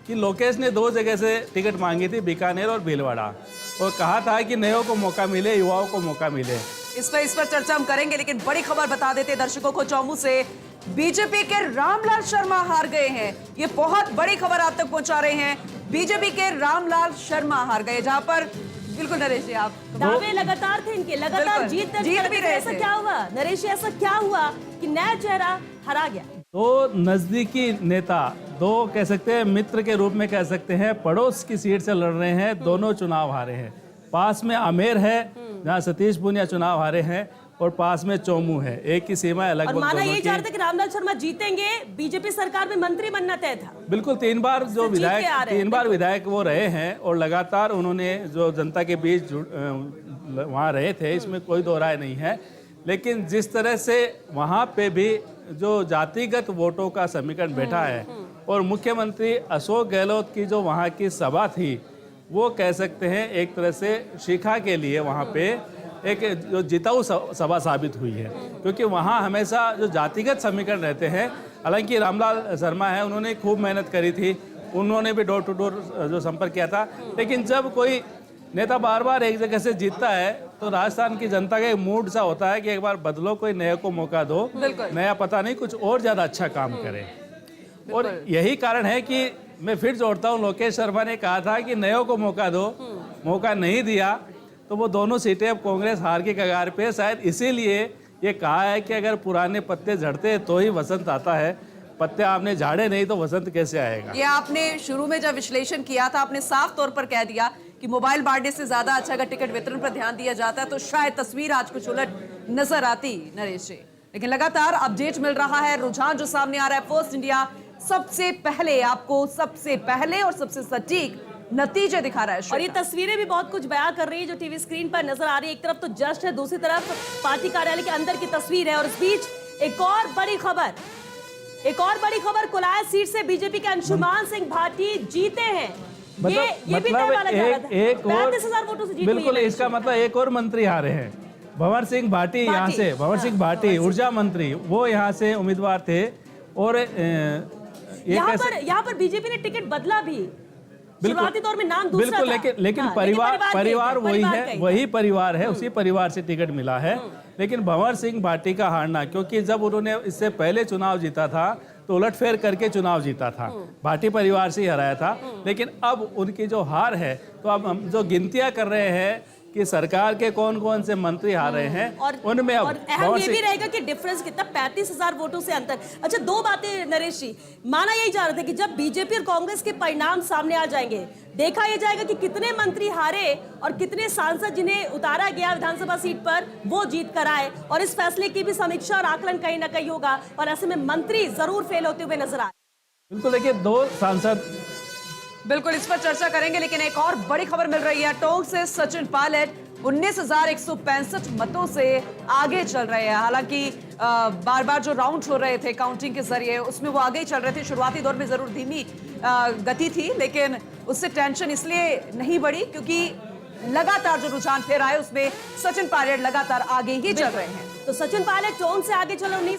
कि लोकेश ने 2 जगह से टिकट मांगी थी, बीकानेर और भीलवाड़ा, और कहा था कि नयों को मौका मिले, युवाओं को मौका मिले। इस पर चर्चा हम करेंगे, लेकिन बड़ी खबर बता देते दर्शकों को चौमू से। बीजेपी के रामलाल शर्मा हार गए हैं। ये बहुत बड़ी खबर आप तक पहुंचा रहे हैं। बीजेपी के रामलाल शर्मा हार गए, जहां पर बिल्कुल नरेश जी आप दावे लगातार थे इनके, लगातार जीत भी रहे ऐसा थे। क्या हुआ नरेश जी, ऐसा क्या हुआ कि नया चेहरा हरा गया? 2 नजदीकी नेता, 2 कह सकते हैं मित्र के रूप में कह सकते हैं, पड़ोस की सीट से लड़ रहे हैं, दोनों चुनाव हारे हैं। पास में आमेर है जहां सतीश पूनिया चुनाव हारे हैं, और पास में चौमू है, एक की सीमा है लगभग। और माना यही जा रहा था कि रामलाल शर्मा जीतेंगे, बीजेपी सरकार में मंत्री बनना तय था। बिल्कुल 3 बार जो विधायक, 3 बार विधायक वो रहे हैं, और लगातार उन्होंने जो जनता के बीच वहाँ रहे थे, इसमें कोई दो राय नहीं है। लेकिन जिस तरह से वहाँ पे भी जो जातिगत वोटों का समीकरण बैठा है, और मुख्यमंत्री अशोक गहलोत की जो वहाँ की सभा थी, वो कह सकते हैं एक तरह से शिखा के लिए वहाँ पे एक जो जिताऊ सभा साबित हुई है, क्योंकि वहाँ हमेशा जो जातिगत समीकरण रहते हैं। हालांकि रामलाल शर्मा है, उन्होंने खूब मेहनत करी थी, उन्होंने भी डोर टू डोर जो संपर्क किया था, लेकिन जब कोई नेता बार बार एक जगह से जीतता है तो राजस्थान की जनता का एक मूड सा होता है कि एक बार बदलो, कोई नए को मौका दो, नया पता नहीं कुछ और ज़्यादा अच्छा काम करे। और यही कारण है कि मैं फिर जोड़ता हूँ, लोकेश शर्मा ने कहा था कि नयों को मौका दो, मौका नहीं दिया, तो वो दोनों सीटें अब कांग्रेस हार के कगार पे। शायद इसीलिए ये कहा है कि अगर पुराने पत्ते झड़ते तो ही वसंत आता है, पत्ते आपने झाड़े नहीं तो वसंत कैसे आएगा। ये आपने शुरू में जब विश्लेषण किया था, आपने साफ तौर पर कह दिया कि मोबाइल बांटने से ज्यादा अच्छा अगर टिकट वितरण पर ध्यान दिया जाता है तो शायद तस्वीर आज कुछ उलट नजर आती नरेश जी। लेकिन लगातार अपडेट मिल रहा है, रुझान जो सामने आ रहा है, फर्स्ट इंडिया सबसे पहले आपको सबसे पहले और सबसे सटीक नतीजे दिखा रहा है। और ये तस्वीरें भी बहुत कुछ बयां कर रही है जो टीवी स्क्रीन पर नजर आ रही है। एक तरफ तो जश्न है, दूसरी तरफ पार्टी कार्यालय के अंदर की तस्वीर है, और इस बीच एक और बड़ी खबर, कुलाय सीट से बीजेपी के अंशुमान सिंह भाटी जीते हैं। ये भी तय माना जा रहा था। 35,000 वोटों से जीत हुई है। बिल्कुल, इसका मतलब एक और मंत्री हारे हैं, भंवर सिंह भाटी यहाँ से, भंवर सिंह भाटी ऊर्जा मंत्री, वो यहाँ से उम्मीदवार थे। और यहाँ पर बीजेपी ने टिकट बदला भी, शुरुआती दौर में नाम दूसरा बिल्कुल, था। लेकिन परिवार वही है, वही परिवार है, उसी परिवार से टिकट मिला है। लेकिन भंवर सिंह भाटी का हारना, क्योंकि जब उन्होंने इससे पहले चुनाव जीता था तो उलटफेर करके चुनाव जीता था, भाटी परिवार से ही हराया था। लेकिन अब उनकी जो हार है, तो अब हम जो गिनतियां कर रहे हैं कि सरकार के कौन कौन से मंत्री हार रहे हैं, उनमें अब अहम ये भी रहेगा कि डिफरेंस कितना, 35,000 वोटों से अंतर। अच्छा, 2 बातें नरेश जी, माना यही जा रहा था कि जब बीजेपी और कांग्रेस के परिणाम सामने आ जाएंगे, देखा यह जाएगा कि कितने मंत्री हारे और कितने सांसद जिन्हें उतारा गया विधानसभा सीट पर वो जीत कर आए, और इस फैसले की भी समीक्षा और आकलन कहीं ना कहीं होगा, और ऐसे में मंत्री जरूर फेल होते हुए नजर आए। बिल्कुल, देखिए 2 सांसद, बिल्कुल इस पर चर्चा करेंगे। लेकिन एक और बड़ी खबर मिल रही है, टोंक से सचिन पायलट 19,165 मतों से आगे चल रहे हैं। हालांकि बार बार जो राउंड हो रहे थे काउंटिंग के जरिए, उसमें वो आगे ही चल रहे थे। शुरुआती दौर में जरूर धीमी गति थी, लेकिन उससे टेंशन इसलिए नहीं बढ़ी क्योंकि लगातार जो रुझान फिर आए उसमें सचिन पायलट लगातार आगे ही चल रहे हैं। तो सचिन पायलट टोंक से आगे चल रहे,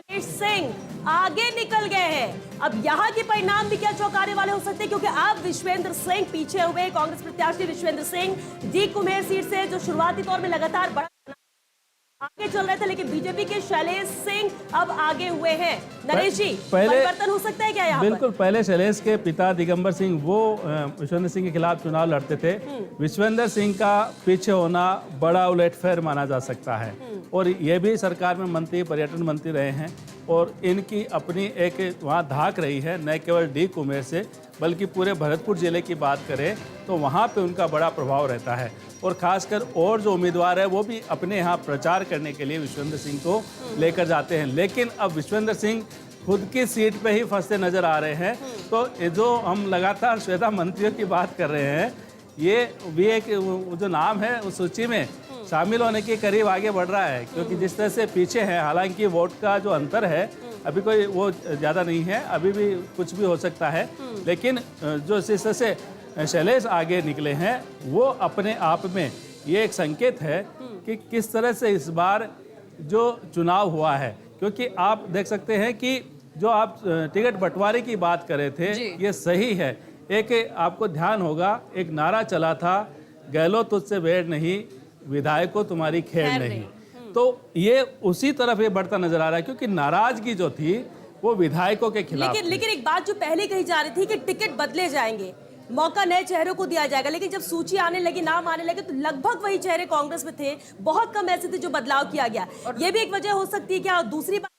सिंह आगे निकल गए हैं। अब यहाँ के परिणाम भी क्या चौंकाने वाले हो सकते हैं, क्योंकि अब विश्वेंद्र सिंह पीछे हुए, कांग्रेस प्रत्याशी विश्वेंद्र सिंह डी कुम्हेर सीट से जो शुरुआती दौर में लगातार बड़ा आगे चल रहे थे, लेकिन बीजेपी के शैलेश सिंह अब आगे हुए हैं। नरेश जी, परिवर्तन हो सकता है क्या यहाँ? बिल्कुल, पहले शैलेश के पिता दिगंबर सिंह वो विश्वेंद्र सिंह के खिलाफ चुनाव लड़ते थे। विश्वेंद्र सिंह का पीछे होना बड़ा उलटफेर माना जा सकता है, और ये भी सरकार में मंत्री, पर्यटन मंत्री रहे हैं, और इनकी अपनी एक वहाँ धाक रही है, न केवल डी कुम्हेर से बल्कि पूरे भरतपुर जिले की बात करें तो वहाँ पे उनका बड़ा प्रभाव रहता है। और खासकर और जो उम्मीदवार है वो भी अपने यहाँ प्रचार करने के लिए विश्वेंद्र सिंह को लेकर जाते हैं। लेकिन अब विश्वेंद्र सिंह खुद की सीट पे ही फंसते नजर आ रहे हैं। तो ये जो हम लगातार श्वेता मंत्रियों की बात कर रहे हैं, ये भी एक जो नाम है उस सूची में शामिल होने के करीब आगे बढ़ रहा है, क्योंकि जिस तरह से पीछे है, हालांकि वोट का जो अंतर है अभी कोई वो ज़्यादा नहीं है, अभी भी कुछ भी हो सकता है, लेकिन जो जिस तरह से शैलेश आगे निकले हैं वो अपने आप में ये एक संकेत है कि किस तरह से इस बार जो चुनाव हुआ है, क्योंकि आप देख सकते हैं कि जो आप टिकट बंटवारे की बात कर रहे थे, ये सही है। एक आपको ध्यान होगा, एक नारा चला था, गहलोत तुझसे बैर नहीं, विधायकों तुम्हारी खैर नहीं। तो ये उसी तरफ ये बढ़ता नजर आ रहा है, क्योंकि नाराजगी जो थी वो विधायकों के खिलाफ लेकिन एक बात जो पहले कही जा रही थी कि टिकट बदले जाएंगे, मौका नए चेहरों को दिया जाएगा, लेकिन जब सूची आने लगी, नाम आने लगे, तो लगभग वही चेहरे कांग्रेस में थे। बहुत कम ऐसे थे जो बदलाव किया गया। और ये भी एक वजह हो सकती है क्या? दूसरी बात,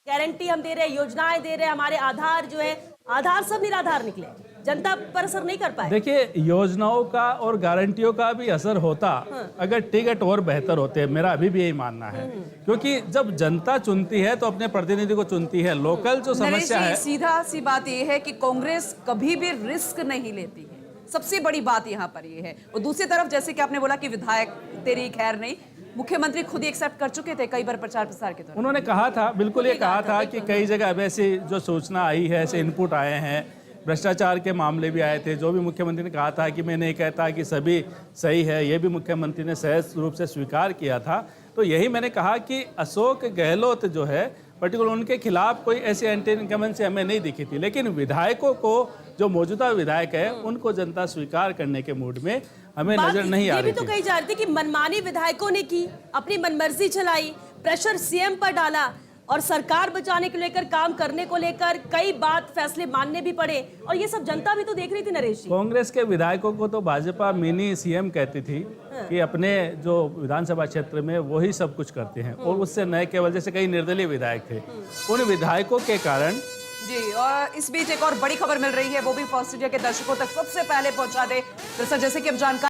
गारंटी हम दे रहे हैं, योजनाएं दे रहे हैं, हमारे आधार जो है, आधार सब निराधार निकले, जनता पर असर नहीं कर पाए। देखिए, योजनाओं का और गारंटियों का भी असर होता अगर टिकट और बेहतर होते, मेरा अभी भी यही मानना है। क्योंकि जब जनता चुनती है तो अपने प्रतिनिधि को चुनती है। लोकल जो समस्या है, सीधा सी बात ये है कि कांग्रेस कभी भी रिस्क नहीं लेती है, सबसे बड़ी बात यहाँ पर ये है। और दूसरी तरफ, जैसे कि आपने बोला कि विधायक तेरी खैर नहीं, मुख्यमंत्री खुद ही एक्सेप्ट कर चुके थे कई बार प्रचार प्रसार के दौरान। उन्होंने कहा था, बिल्कुल ये कहा था कि कई जगह वैसे जो सूचना आई है, ऐसे इनपुट आए हैं, भ्रष्टाचार के मामले भी आए थे। जो भी मुख्यमंत्री ने कहा था कि मैं नहीं कहता कि सभी सही है, ये भी मुख्यमंत्री ने सहज रूप से स्वीकार किया था। तो यही मैंने कहा कि अशोक गहलोत जो है, पर्टिकुलर उनके खिलाफ कोई ऐसी एंटी इनकम्बेंसी हमें नहीं दिखी थी। लेकिन विधायकों को, जो मौजूदा विधायक है, उनको जनता स्वीकार करने के मूड में हमें नजर नहीं आ रही थी। ये भी तो कही जा रही थी कि मनमानी विधायकों ने की, अपनी मनमर्जी चलाई, प्रेशर सीएम पर डाला, और सरकार बचाने को लेकर, काम करने को लेकर कई बात फैसले मानने भी पड़े, और ये सब जनता भी तो देख रही थी नरेश जी। कांग्रेस के विधायकों को तो भाजपा मिनी सीएम कहती थी कि अपने जो विधानसभा क्षेत्र में वही सब कुछ करते हैं, और उससे नए केवल जैसे कई निर्दलीय विधायक थे, उन विधायकों के कारण जी। और इस बीच एक और बड़ी खबर मिल रही है, वो भी फर्स्ट इंडिया के दर्शकों तक सबसे पहले पहुंचा दे। जैसे कि हम जानकारी